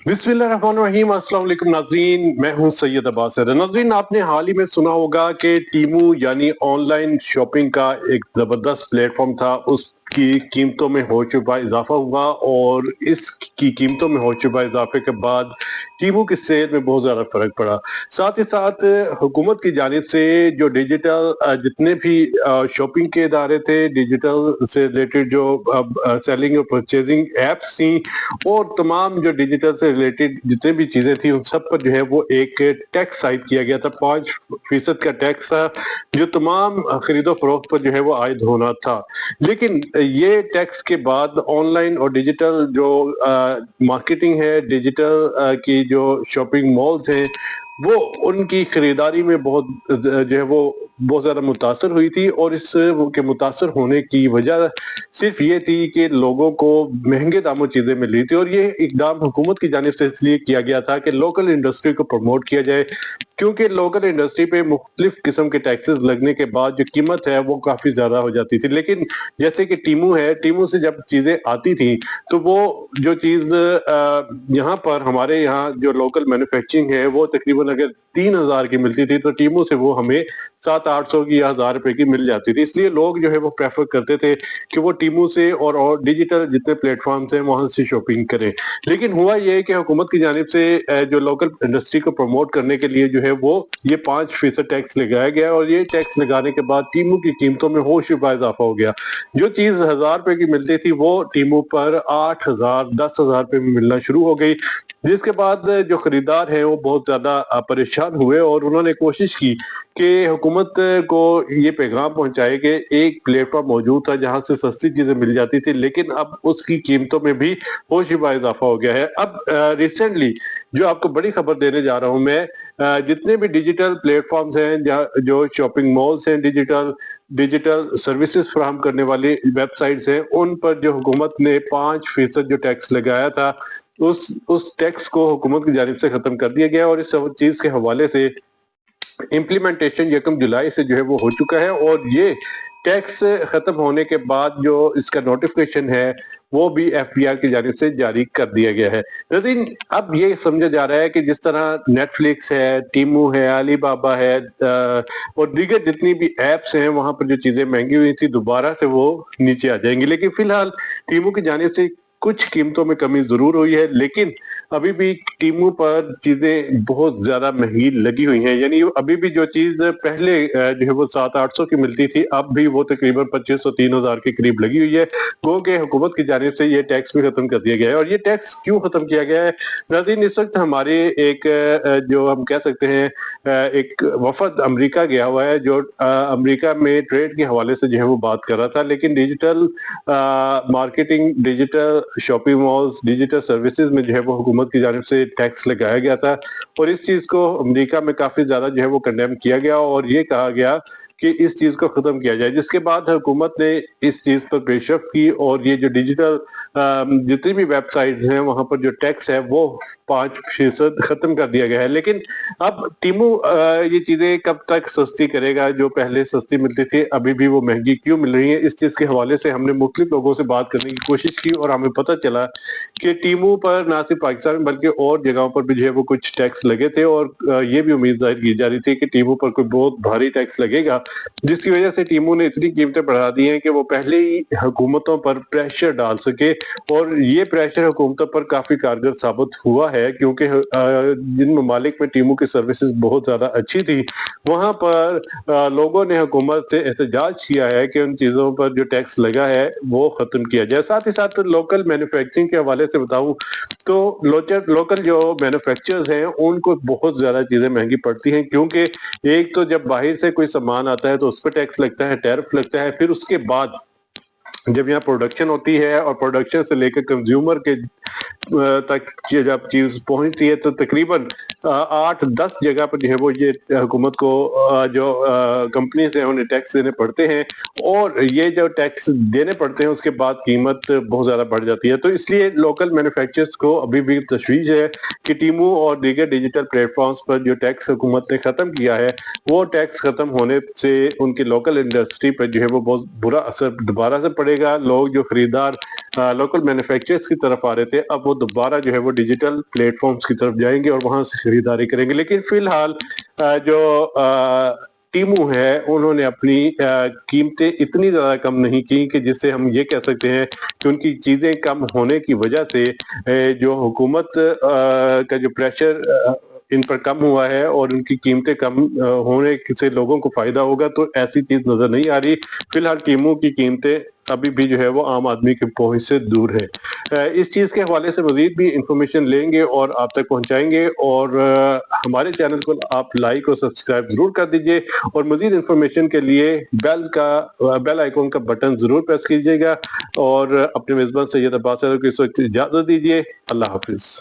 बिस्मिल्लाहिर्रहमानिर्रहीम। अस्सलाम वालेकुम नाज़रीन, मैं हूं सैयद अब्बास हैदर। नाज़रीन, आपने हाल ही में सुना होगा कि टीमू यानी ऑनलाइन शॉपिंग का एक ज़बरदस्त प्लेटफॉर्म था, उसकी कीमतों में हो चुका इजाफा हुआ और इसकी कीमतों में हो चुका इजाफे के बाद टीमू की सेल में बहुत ज़्यादा फ़र्क पड़ा। साथ ही साथ हुकूमत की जानिब से जो डिजिटल जितने भी शॉपिंग के इदारे थे, डिजिटल से रिलेटेड जो सेलिंग और परचेजिंग एप्स थी और तमाम जो डिजिटल से रिलेटेड जितने भी चीजें थी उन सब पर जो है वो एक टैक्स आयद किया गया था। 5% का टैक्स था जो तमाम खरीदो फरोख्त पर जो है वो आयद होना था। लेकिन ये टैक्स के बाद ऑनलाइन और डिजिटल जो मार्केटिंग है, डिजिटल की जो शॉपिंग मॉल्स हैं, वो उनकी खरीदारी में बहुत जो है वो बहुत ज्यादा मुतासर हुई थी। और इस के मुतासर होने की वजह सिर्फ ये थी कि लोगों को महंगे दामों चीजें मिल रही थी। और ये इकदाम हुकूमत की जानिब से इसलिए किया गया था कि लोकल इंडस्ट्री को प्रमोट किया जाए, क्योंकि लोकल इंडस्ट्री पे मुख्तलिफ किस्म के टैक्सेस लगने के बाद जो कीमत है वो काफी ज्यादा हो जाती थी। लेकिन जैसे कि टीमू है, टीमू से जब चीजें आती थी तो वो जो चीज यहाँ पर हमारे यहाँ जो लोकल मैन्युफैक्चरिंग है वो तकरीबन अगर 3,000 की मिलती थी तो टीमू से वो हमें 700-800 की या 1,000 रुपए की मिल जाती थी। इसलिए लोग जो है वो प्रेफर करते थे कि वो टीमू से और डिजिटल जितने प्लेटफॉर्म्स हैं वहां से शॉपिंग करें। लेकिन हुआ ये कि हुकूमत की जानिब से जो लोकल इंडस्ट्री को प्रमोट करने के लिए जो है वो ये 5% टैक्स लगाया गया और ये टैक्स लगाने के बाद टीमू की कीमतों में होशरुबा इजाफा हो गया। जो चीज 1,000 रुपए की मिलती थी वो टीमू पर 8,000 10,000 रुपए में मिलना शुरू हो गई, जिसके बाद जो खरीदार हैं वो बहुत ज्यादा परेशान हुए और उन्होंने कोशिश की कि हुकूमत को ये पैगाम पहुंचाए कि एक प्लेटफॉर्म मौजूद था जहां से सस्ती चीजें मिल जाती थी, लेकिन अब उसकी कीमतों में भी होशरुबा इजाफा हो गया है। अब रिसेंटली जो आपको बड़ी खबर देने जा रहा हूं मैं, जितने भी डिजिटल प्लेटफॉर्म्स हैं, जो शॉपिंग मॉल्स हैं, डिजिटल डिजिटल सर्विसेज फराहम करने वाली वेबसाइट्स हैं, उन पर जो हुकूमत ने 5% जो टैक्स लगाया था उस टैक्स को हुकूमत की जानिब से खत्म कर दिया गया। और इस सब चीज के हवाले से इम्प्लीमेंटेशन 1 जुलाई से जो है वो हो चुका है और ये टैक्स खत्म होने के बाद जो इसका नोटिफिकेशन है वो भी एफबीआई की जानिब से जारी कर दिया गया है। लेकिन अब ये समझा जा रहा है कि जिस तरह नेटफ्लिक्स है, टीमू है, अलीबाबा है और दीगर जितनी भी एप्स हैं वहां पर जो चीजें महंगी हुई थी दोबारा से वो नीचे आ जाएंगी। लेकिन फिलहाल टीमू की जानिब से कुछ कीमतों में कमी जरूर हुई है, लेकिन अभी भी टीमों पर चीजें बहुत ज्यादा महंगी लगी हुई हैं। यानी अभी भी जो चीज पहले जो है वो 700-800 की मिलती थी अब भी वो तकरीबन 2,500-3,000 के करीब लगी हुई है। गो के हुकूमत की जानिब से ये टैक्स भी खत्म कर दिया गया है। और ये टैक्स क्यों खत्म किया गया है नाज़रीन, इस वक्त हमारे एक जो हम कह सकते हैं एक वफद अमेरिका गया हुआ है जो अमेरिका में ट्रेड के हवाले से जो है वो बात कर रहा था। लेकिन digital marketing, digital shopping malls, digital services में जो है वो हुकूमत की जानिब से टैक्स लगाया गया था और इस चीज को अमेरिका में काफी ज्यादा जो है वो कंडेम किया गया और ये कहा गया कि इस चीज को खत्म किया जाए, जिसके बाद हुकूमत ने इस चीज पर पेशरफ की और ये जो डिजिटल जितनी भी वेबसाइट्स हैं वहां पर जो टैक्स है वो 5% खत्म कर दिया गया है। लेकिन अब टीमू ये चीजें कब तक सस्ती करेगा? जो पहले सस्ती मिलती थी अभी भी वो महंगी क्यों मिल रही है? इस चीज के हवाले से हमने मुख्तलिफ लोगों से बात करने की कोशिश की और हमें पता चला कि टीमू पर ना सिर्फ पाकिस्तान में बल्कि और जगहों पर भी जो है वो कुछ टैक्स लगे थे और ये भी उम्मीद जाहिर की जा रही थी कि टीमू पर कोई बहुत भारी टैक्स लगेगा, जिसकी वजह से टीमू ने इतनी कीमतें बढ़ा दी हैं कि वो पहले ही हुकूमतों पर प्रेशर डाल सके। और ये प्रेशर हुकूमतों पर काफी कारगर साबित हुआ है, क्योंकि जिन ममालिक में टीमू की सर्विसेज बहुत ज्यादा अच्छी थी वहां पर लोगों ने हुकूमत से एहतजाज किया है कि उन चीजों पर जो टैक्स लगा है वो खत्म किया जाए। साथ ही साथ लोकल मैन्युफैक्चरिंग के हवाले से बताऊं तो लोकल जो मैन्युफैक्चरर्स हैं उनको बहुत ज्यादा चीजें महंगी पड़ती हैं, क्योंकि एक तो जब बाहर से कोई सामान आता है तो उस पर टैक्स लगता है, टैरिफ लगता है, फिर उसके बाद जब यहाँ प्रोडक्शन होती है और प्रोडक्शन से लेकर कंज्यूमर के तक जब चीज पहुंचती है तो तकरीबन 8-10 जगह पर जो है वो ये हुकूमत को जो कंपनीज हैं उन्हें टैक्स देने पड़ते हैं और ये जो टैक्स देने पड़ते हैं उसके बाद कीमत बहुत ज्यादा बढ़ जाती है। तो इसलिए लोकल मैन्युफैक्चरर्स को अभी भी तशवीश है कि टीमू और दीगर डिजिटल प्लेटफॉर्म्स पर जो टैक्स हुकूमत ने खत्म किया है वो टैक्स खत्म होने से उनकी लोकल इंडस्ट्री पर जो है वो बहुत बुरा असर दोबारा से पड़ेगा। लोग जो खरीदार लोकल मैन्युफैक्चरर्स की तरफ आ रहे थे, अब वो दोबारा जो है वो डिजिटल प्लेटफॉर्म्स की तरफ जाएंगे और वहां से खरीदारी करेंगे। लेकिन फिलहाल जो टीमू है उन्होंने अपनी कीमतें इतनी ज्यादा कम नहीं की कि जिससे हम ये कह सकते हैं कि उनकी चीजें कम होने की वजह से जो हुकूमत का जो प्रेशर इन पर कम हुआ है और उनकी कीमतें कम होने से लोगों को फायदा होगा, तो ऐसी चीज नजर नहीं आ रही। फिलहाल टीमों की कीमतें अभी भी जो है वो आम आदमी की पहुंच से दूर है। इस चीज के हवाले से मजीद भी इंफॉर्मेशन लेंगे और आप तक पहुंचाएंगे, और हमारे चैनल को आप लाइक और सब्सक्राइब जरूर कर दीजिए, और मजीद इंफॉर्मेशन के लिए बेल आइकॉन का बटन जरूर प्रेस कीजिएगा। और अपने मेजबान सैयद अब्बास को इस वक्त इजाजत दीजिए। अल्लाह हाफिज।